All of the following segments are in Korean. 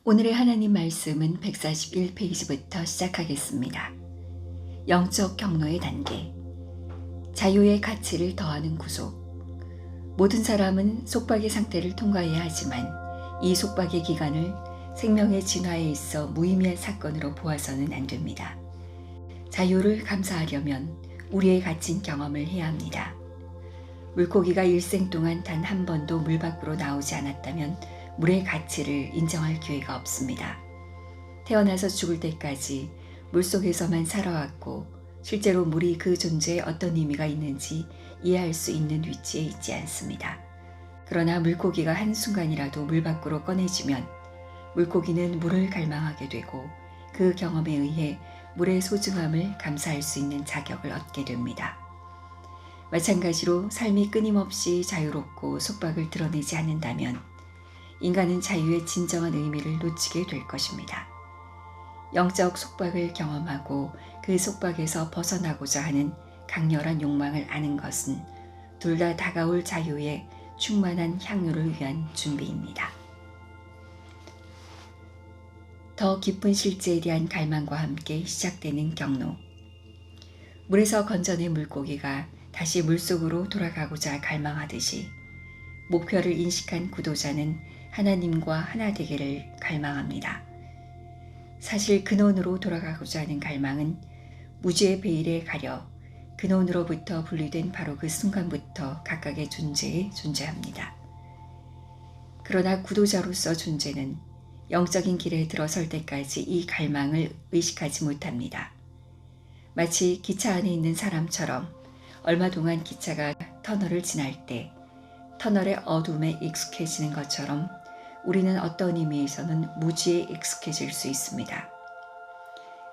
오늘의 하나님 말씀은 141페이지부터 시작하겠습니다. 영적 경로의 단계, 자유의 가치를 더하는 구속. 모든 사람은 속박의 상태를 통과해야 하지만 이 속박의 기간을 생명의 진화에 있어 무의미한 사건으로 보아서는 안 됩니다. 자유를 감사하려면 우리의 갇힌 경험을 해야 합니다. 물고기가 일생 동안 단 한 번도 물 밖으로 나오지 않았다면 물의 가치를 인정할 기회가 없습니다. 태어나서 죽을 때까지 물속에서만 살아왔고 실제로 물이 그 존재에 어떤 의미가 있는지 이해할 수 있는 위치에 있지 않습니다. 그러나 물고기가 한순간이라도 물 밖으로 꺼내지면 물고기는 물을 갈망하게 되고 그 경험에 의해 물의 소중함을 감사할 수 있는 자격을 얻게 됩니다. 마찬가지로 삶이 끊임없이 자유롭고 속박을 드러내지 않는다면 인간은 자유의 진정한 의미를 놓치게 될 것입니다. 영적 속박을 경험하고 그 속박에서 벗어나고자 하는 강렬한 욕망을 아는 것은 둘 다 다가올 자유의 충만한 향유를 위한 준비입니다. 더 깊은 실제에 대한 갈망과 함께 시작되는 경로. 물에서 건져낸 물고기가 다시 물속으로 돌아가고자 갈망하듯이 목표를 인식한 구도자는 하나님과 하나 되기를 갈망합니다. 사실 근원으로 돌아가고자 하는 갈망은 무지의 베일에 가려 근원으로부터 분리된 바로 그 순간부터 각각의 존재에 존재합니다. 그러나 구도자로서 존재는 영적인 길에 들어설 때까지 이 갈망을 의식하지 못합니다. 마치 기차 안에 있는 사람처럼 얼마 동안 기차가 터널을 지날 때 터널의 어둠에 익숙해지는 것처럼 우리는 어떤 의미에서는 무지에 익숙해질 수 있습니다.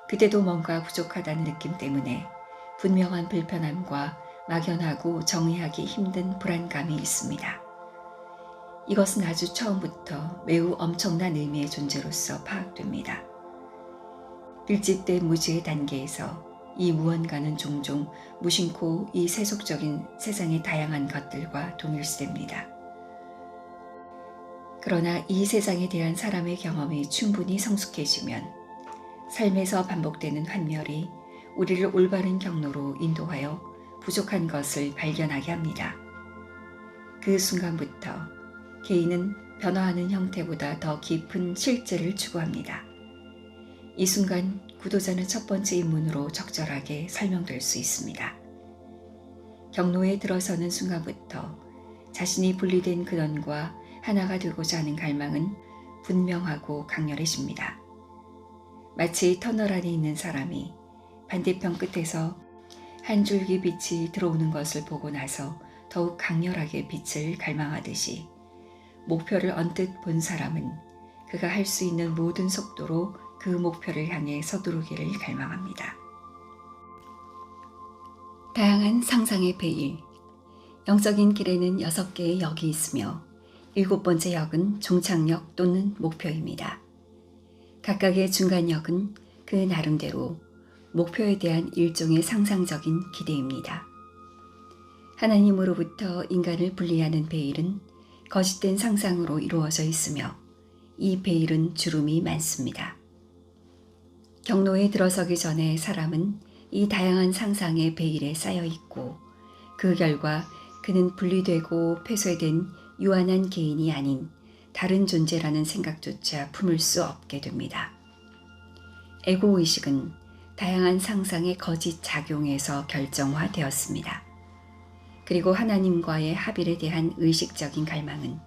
그때도 뭔가 부족하다는 느낌 때문에 분명한 불편함과 막연하고 정의하기 힘든 불안감이 있습니다. 이것은 아주 처음부터 매우 엄청난 의미의 존재로서 파악됩니다. 빌집된 무지의 단계에서 이 무언가는 종종 무심코 이 세속적인 세상의 다양한 것들과 동일시됩니다. 그러나 이 세상에 대한 사람의 경험이 충분히 성숙해지면 삶에서 반복되는 환멸이 우리를 올바른 경로로 인도하여 부족한 것을 발견하게 합니다. 그 순간부터 개인은 변화하는 형태보다 더 깊은 실제를 추구합니다. 이 순간 구도자는 첫 번째 인문으로 적절하게 설명될 수 있습니다. 경로에 들어서는 순간부터 자신이 분리된 근원과 하나가 되고자 하는 갈망은 분명하고 강렬해집니다. 마치 터널 안에 있는 사람이 반대편 끝에서 한 줄기 빛이 들어오는 것을 보고 나서 더욱 강렬하게 빛을 갈망하듯이 목표를 언뜻 본 사람은 그가 할 수 있는 모든 속도로 그 목표를 향해 서두르기를 갈망합니다. 다양한 상상의 베일. 영적인 길에는 6개의 역이 있으며 7번째 역은 종착역 또는 목표입니다. 각각의 중간역은 그 나름대로 목표에 대한 일종의 상상적인 기대입니다. 하나님으로부터 인간을 분리하는 베일은 거짓된 상상으로 이루어져 있으며 이 베일은 주름이 많습니다. 경로에 들어서기 전에 사람은 이 다양한 상상의 베일에 쌓여 있고 그 결과 그는 분리되고 폐쇄된 유한한 개인이 아닌 다른 존재라는 생각조차 품을 수 없게 됩니다. 에고의식은 다양한 상상의 거짓 작용에서 결정화되었습니다. 그리고 하나님과의 합일에 대한 의식적인 갈망은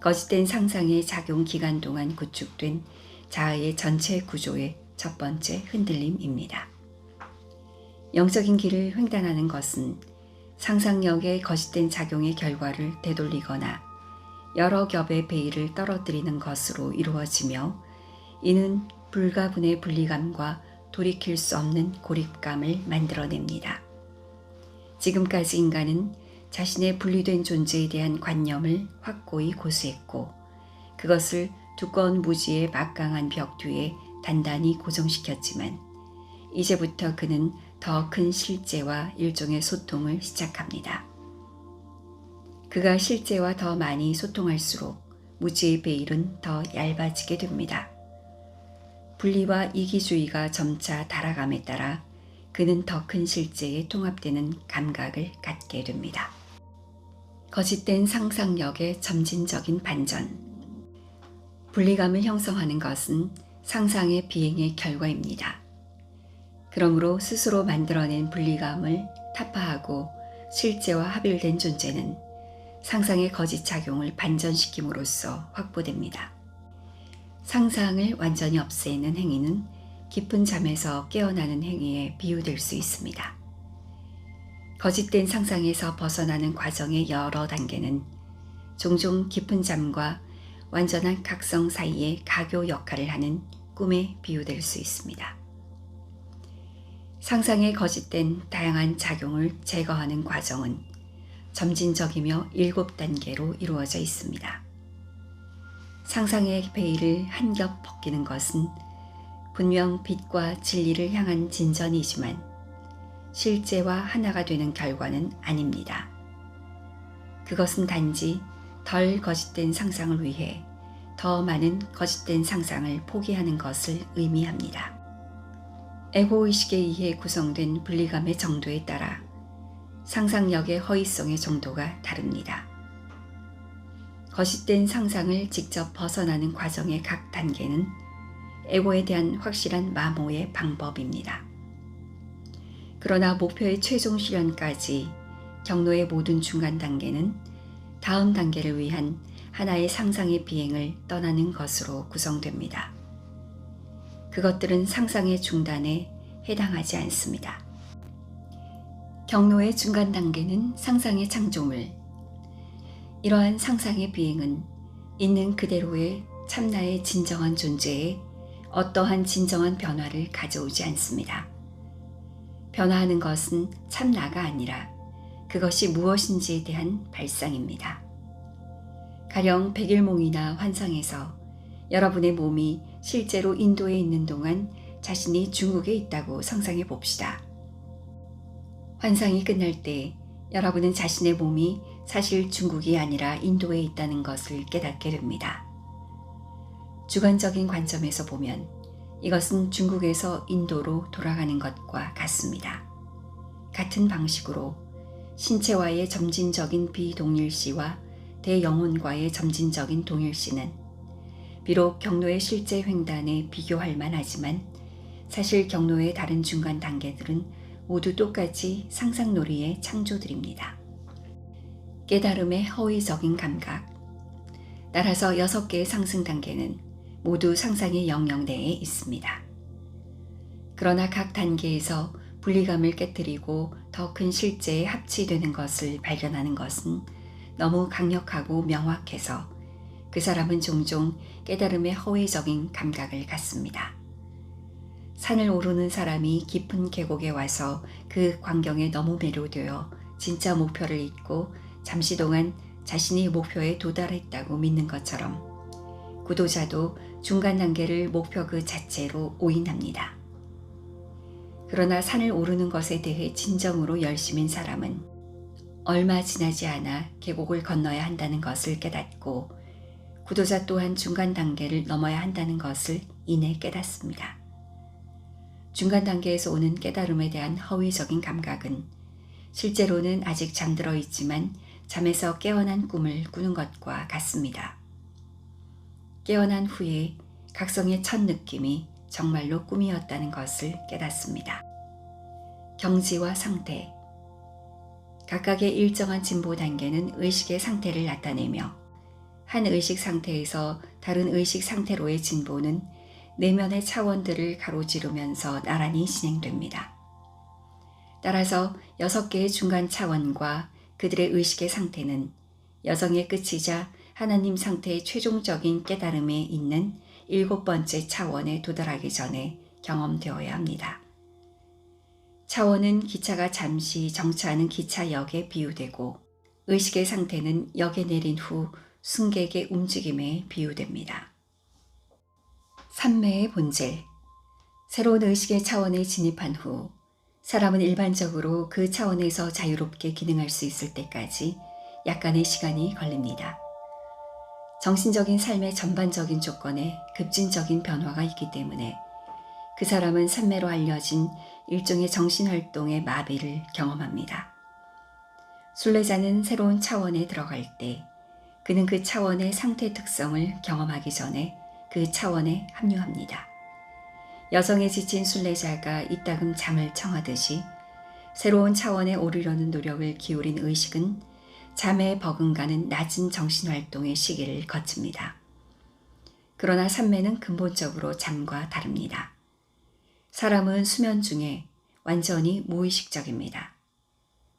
거짓된 상상의 작용 기간 동안 구축된 자아의 전체 구조의 첫 번째 흔들림입니다. 영적인 길을 횡단하는 것은 상상력의 거짓된 작용의 결과를 되돌리거나 여러 겹의 베일을 떨어뜨리는 것으로 이루어지며 이는 불가분의 분리감과 돌이킬 수 없는 고립감을 만들어냅니다. 지금까지 인간은 자신의 분리된 존재에 대한 관념을 확고히 고수했고 그것을 두꺼운 무지의 막강한 벽 뒤에 단단히 고정시켰지만 이제부터 그는 더 큰 실제와 일종의 소통을 시작합니다. 그가 실제와 더 많이 소통할수록 무지의 베일은 더 얇아지게 됩니다. 분리와 이기주의가 점차 달아감에 따라 그는 더 큰 실제에 통합되는 감각을 갖게 됩니다. 거짓된 상상력의 점진적인 반전. 분리감을 형성하는 것은 상상의 비행의 결과입니다. 그러므로 스스로 만들어낸 분리감을 타파하고 실제와 합일된 존재는 상상의 거짓 작용을 반전시킴으로써 확보됩니다. 상상을 완전히 없애는 행위는 깊은 잠에서 깨어나는 행위에 비유될 수 있습니다. 거짓된 상상에서 벗어나는 과정의 여러 단계는 종종 깊은 잠과 완전한 각성 사이에 가교 역할을 하는 꿈에 비유될 수 있습니다. 상상의 거짓된 다양한 작용을 제거하는 과정은 점진적이며 7단계로 이루어져 있습니다. 상상의 베일을 한 겹 벗기는 것은 분명 빛과 진리를 향한 진전이지만 실제와 하나가 되는 결과는 아닙니다. 그것은 단지 덜 거짓된 상상을 위해 더 많은 거짓된 상상을 포기하는 것을 의미합니다. 에고의식에 의해 구성된 분리감의 정도에 따라 상상력의 허위성의 정도가 다릅니다. 거짓된 상상을 직접 벗어나는 과정의 각 단계는 에고에 대한 확실한 마모의 방법입니다. 그러나 목표의 최종 실현까지 경로의 모든 중간 단계는 다음 단계를 위한 하나의 상상의 비행을 떠나는 것으로 구성됩니다. 그것들은 상상의 중단에 해당하지 않습니다. 경로의 중간 단계는 상상의 창조물. 이러한 상상의 비행은 있는 그대로의 참나의 진정한 존재에 어떠한 진정한 변화를 가져오지 않습니다. 변화하는 것은 참나가 아니라 그것이 무엇인지에 대한 발상입니다. 가령 백일몽이나 환상에서 여러분의 몸이 실제로 인도에 있는 동안 자신이 중국에 있다고 상상해 봅시다. 환상이 끝날 때 여러분은 자신의 몸이 사실 중국이 아니라 인도에 있다는 것을 깨닫게 됩니다. 주관적인 관점에서 보면 이것은 중국에서 인도로 돌아가는 것과 같습니다. 같은 방식으로 신체와의 점진적인 비동일시와 대영혼과의 점진적인 동일시는 비록 경로의 실제 횡단에 비교할 만하지만 사실 경로의 다른 중간 단계들은 모두 똑같이 상상놀이의 창조들입니다. 깨달음의 허위적인 감각. 따라서 6개의 상승 단계는 모두 상상의 영역 내에 있습니다. 그러나 각 단계에서 분리감을 깨뜨리고 더 큰 실제에 합치되는 것을 발견하는 것은 너무 강력하고 명확해서 그 사람은 종종 깨달음의 허위적인 감각을 갖습니다. 산을 오르는 사람이 깊은 계곡에 와서 그 광경에 너무 매료되어 진짜 목표를 잊고 잠시 동안 자신이 목표에 도달했다고 믿는 것처럼 구도자도 중간 단계를 목표 그 자체로 오인합니다. 그러나 산을 오르는 것에 대해 진정으로 열심인 사람은 얼마 지나지 않아 계곡을 건너야 한다는 것을 깨닫고 구도자 또한 중간 단계를 넘어야 한다는 것을 이내 깨닫습니다. 중간 단계에서 오는 깨달음에 대한 허위적인 감각은 실제로는 아직 잠들어 있지만 잠에서 깨어난 꿈을 꾸는 것과 같습니다. 깨어난 후에 각성의 첫 느낌이 정말로 꿈이었다는 것을 깨닫습니다. 경지와 상태. 각각의 일정한 진보 단계는 의식의 상태를 나타내며 한 의식 상태에서 다른 의식 상태로의 진보는 내면의 차원들을 가로지르면서 나란히 진행됩니다. 따라서 6개의 중간 차원과 그들의 의식의 상태는 여정의 끝이자 하나님 상태의 최종적인 깨달음에 있는 7번째 차원에 도달하기 전에 경험되어야 합니다. 차원은 기차가 잠시 정차하는 기차역에 비유되고 의식의 상태는 역에 내린 후 승객의 움직임에 비유됩니다. 삼매의 본질. 새로운 의식의 차원에 진입한 후 사람은 일반적으로 그 차원에서 자유롭게 기능할 수 있을 때까지 약간의 시간이 걸립니다. 정신적인 삶의 전반적인 조건에 급진적인 변화가 있기 때문에 그 사람은 산매로 알려진 일종의 정신활동의 마비를 경험합니다. 순례자는 새로운 차원에 들어갈 때 그는 그 차원의 상태 특성을 경험하기 전에 그 차원에 합류합니다. 여성에 지친 순례자가 이따금 잠을 청하듯이 새로운 차원에 오르려는 노력을 기울인 의식은 잠에 버금가는 낮은 정신활동의 시기를 거칩니다. 그러나 산매는 근본적으로 잠과 다릅니다. 사람은 수면 중에 완전히 무의식적입니다.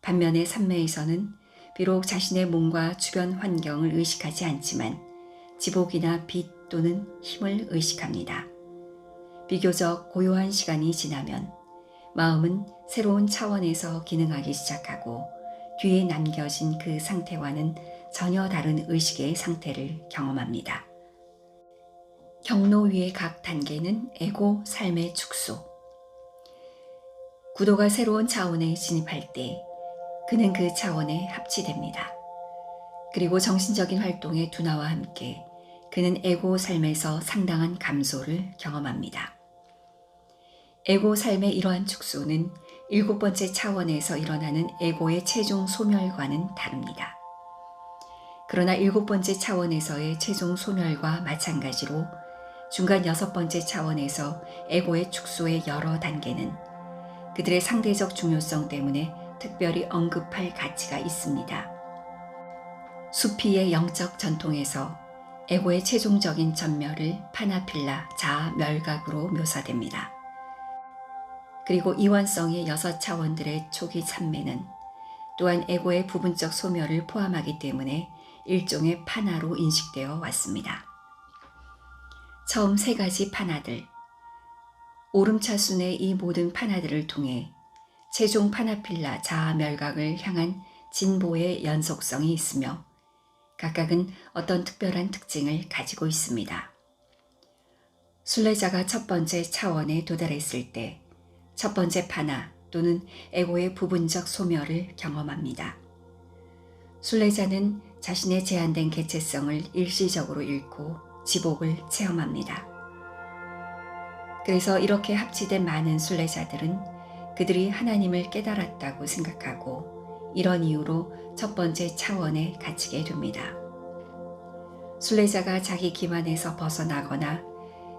반면에 산매에서는 비록 자신의 몸과 주변 환경을 의식하지 않지만 지복이나 빛 또는 힘을 의식합니다. 비교적 고요한 시간이 지나면 마음은 새로운 차원에서 기능하기 시작하고 뒤에 남겨진 그 상태와는 전혀 다른 의식의 상태를 경험합니다. 경로 위의 각 단계는 에고 삶의 축소. 구도가 새로운 차원에 진입할 때 그는 그 차원에 합치됩니다. 그리고 정신적인 활동의 둔화와 함께 그는 에고 삶에서 상당한 감소를 경험합니다. 에고 삶의 이러한 축소는 7번째 차원에서 일어나는 에고의 최종 소멸과는 다릅니다. 그러나 7번째 차원에서의 최종 소멸과 마찬가지로 중간 6번째 차원에서 에고의 축소의 여러 단계는 그들의 상대적 중요성 때문에 특별히 언급할 가치가 있습니다. 수피의 영적 전통에서 에고의 최종적인 전멸을 파나필라 자아 멸각으로 묘사됩니다. 그리고 이원성의 6차원들의 초기 산매는 또한 에고의 부분적 소멸을 포함하기 때문에 일종의 파나로 인식되어 왔습니다. 처음 3가지 파나들, 오름차순의 이 모든 파나들을 통해 최종 파나필라 자아 멸각을 향한 진보의 연속성이 있으며 각각은 어떤 특별한 특징을 가지고 있습니다. 순례자가 첫 번째 차원에 도달했을 때 첫 번째 파나 또는 에고의 부분적 소멸을 경험합니다. 순례자는 자신의 제한된 개체성을 일시적으로 잃고 지복을 체험합니다. 그래서 이렇게 합치된 많은 순례자들은 그들이 하나님을 깨달았다고 생각하고 이런 이유로 첫 번째 차원에 갇히게 됩니다. 순례자가 자기 기만에서 벗어나거나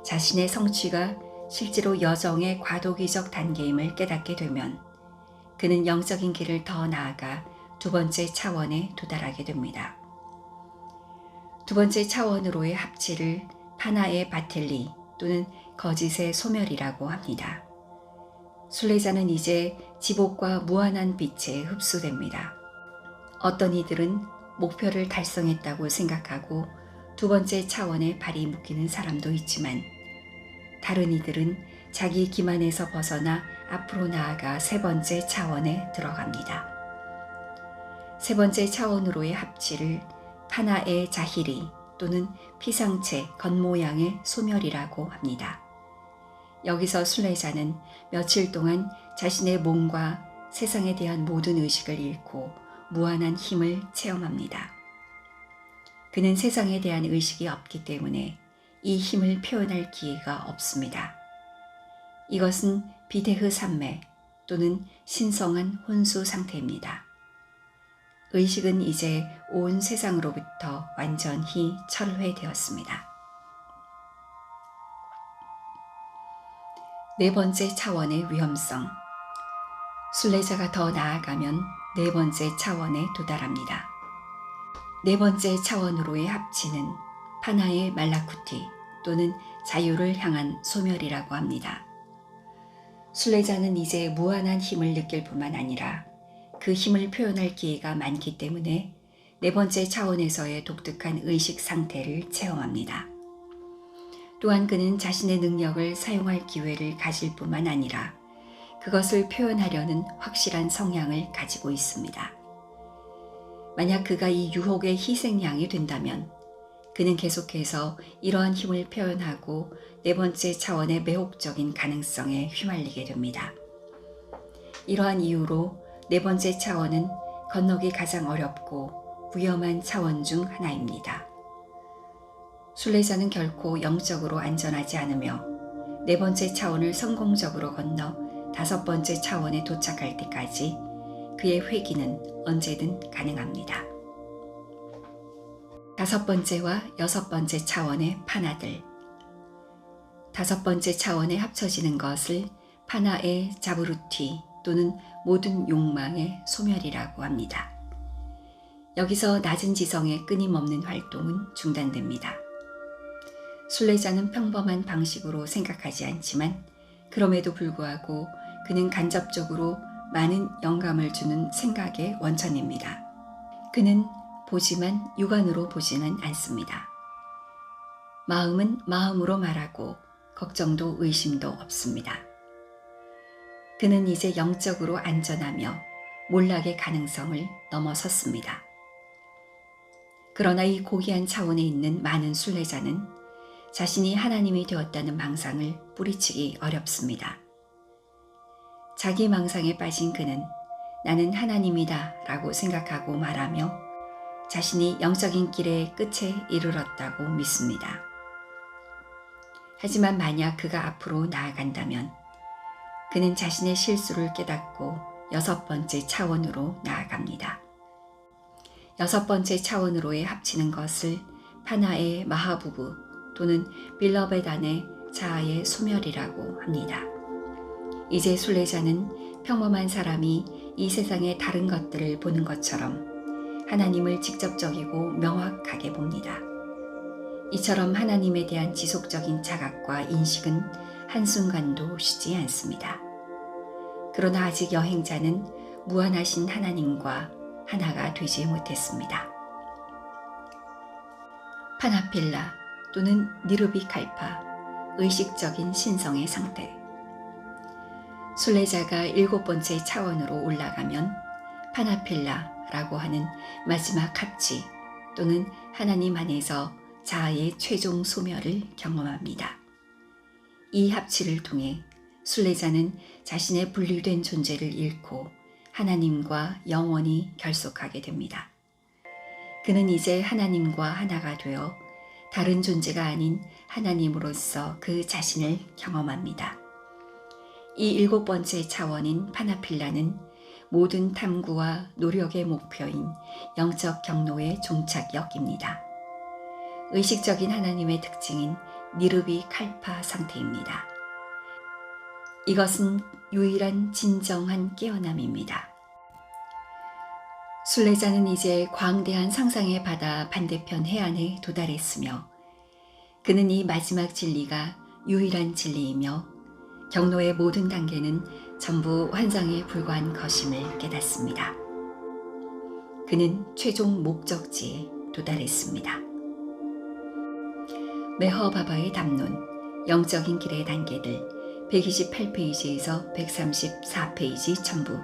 자신의 성취가 실제로 여정의 과도기적 단계임을 깨닫게 되면 그는 영적인 길을 더 나아가 두 번째 차원에 도달하게 됩니다. 두 번째 차원으로의 합치를 파나의 바텔리 또는 거짓의 소멸이라고 합니다. 순례자는 이제 지복과 무한한 빛에 흡수됩니다. 어떤 이들은 목표를 달성했다고 생각하고 두 번째 차원에 발이 묶이는 사람도 있지만 다른 이들은 자기 기만에서 벗어나 앞으로 나아가 세 번째 차원에 들어갑니다. 세 번째 차원으로의 합치를 파나의 자히리 또는 피상체 겉모양의 소멸이라고 합니다. 여기서 순례자는 며칠 동안 자신의 몸과 세상에 대한 모든 의식을 잃고 무한한 힘을 체험합니다. 그는 세상에 대한 의식이 없기 때문에 이 힘을 표현할 기회가 없습니다. 이것은 비데흐 산매 또는 신성한 혼수 상태입니다. 의식은 이제 온 세상으로부터 완전히 철회되었습니다. 네 번째 차원의 위험성. 순례자가 더 나아가면 네 번째 차원에 도달합니다. 네 번째 차원으로의 합치는 파나의 말라쿠티 또는 자유를 향한 소멸이라고 합니다. 순례자는 이제 무한한 힘을 느낄 뿐만 아니라 그 힘을 표현할 기회가 많기 때문에 네 번째 차원에서의 독특한 의식 상태를 체험합니다. 또한 그는 자신의 능력을 사용할 기회를 가질 뿐만 아니라 그것을 표현하려는 확실한 성향을 가지고 있습니다. 만약 그가 이 유혹의 희생양이 된다면 그는 계속해서 이러한 힘을 표현하고 네 번째 차원의 매혹적인 가능성에 휘말리게 됩니다. 이러한 이유로 네 번째 차원은 건너기 가장 어렵고 위험한 차원 중 하나입니다. 순례자는 결코 영적으로 안전하지 않으며 네 번째 차원을 성공적으로 건너 다섯 번째 차원에 도착할 때까지 그의 회귀는 언제든 가능합니다. 다섯 번째와 여섯 번째 차원의 파나들. 다섯 번째 차원에 합쳐지는 것을 파나의 자부루티 또는 모든 욕망의 소멸이라고 합니다. 여기서 낮은 지성의 끊임없는 활동은 중단됩니다. 순례자는 평범한 방식으로 생각하지 않지만 그럼에도 불구하고 그는 간접적으로 많은 영감을 주는 생각의 원천입니다. 그는 보지만 육안으로 보지는 않습니다. 마음은 마음으로 말하고 걱정도 의심도 없습니다. 그는 이제 영적으로 안전하며 몰락의 가능성을 넘어섰습니다. 그러나 이 고귀한 차원에 있는 많은 순례자는 자신이 하나님이 되었다는 망상을 뿌리치기 어렵습니다. 자기 망상에 빠진 그는 나는 하나님이다 라고 생각하고 말하며 자신이 영적인 길의 끝에 이르렀다고 믿습니다. 하지만 만약 그가 앞으로 나아간다면 그는 자신의 실수를 깨닫고 여섯 번째 차원으로 나아갑니다. 여섯 번째 차원으로의 합치는 것을 파나의 마하부부 또는 빌러베단의 자아의 소멸이라고 합니다. 이제 순례자는 평범한 사람이 이 세상의 다른 것들을 보는 것처럼 하나님을 직접적이고 명확하게 봅니다. 이처럼 하나님에 대한 지속적인 자각과 인식은 한순간도 쉬지 않습니다. 그러나 아직 여행자는 무한하신 하나님과 하나가 되지 못했습니다. 파나필라 또는 니르비칼파, 의식적인 신성의 상태. 순례자가 일곱 번째 차원으로 올라가면 파나필라라고 하는 마지막 합치 또는 하나님 안에서 자아의 최종 소멸을 경험합니다. 이 합치를 통해 순례자는 자신의 분리된 존재를 잃고 하나님과 영원히 결속하게 됩니다. 그는 이제 하나님과 하나가 되어 다른 존재가 아닌 하나님으로서 그 자신을 경험합니다. 이 일곱 번째 차원인 파나필라는 모든 탐구와 노력의 목표인 영적 경로의 종착역입니다. 의식적인 하나님의 특징인 니르비 칼파 상태입니다. 이것은 유일한 진정한 깨어남입니다. 순례자는 이제 광대한 상상의 바다 반대편 해안에 도달했으며 그는 이 마지막 진리가 유일한 진리이며 경로의 모든 단계는 전부 환상에 불과한 것임을 깨닫습니다. 그는 최종 목적지에 도달했습니다. 메허바바의 담론, 영적인 길의 단계들 128페이지에서 134페이지 첨부.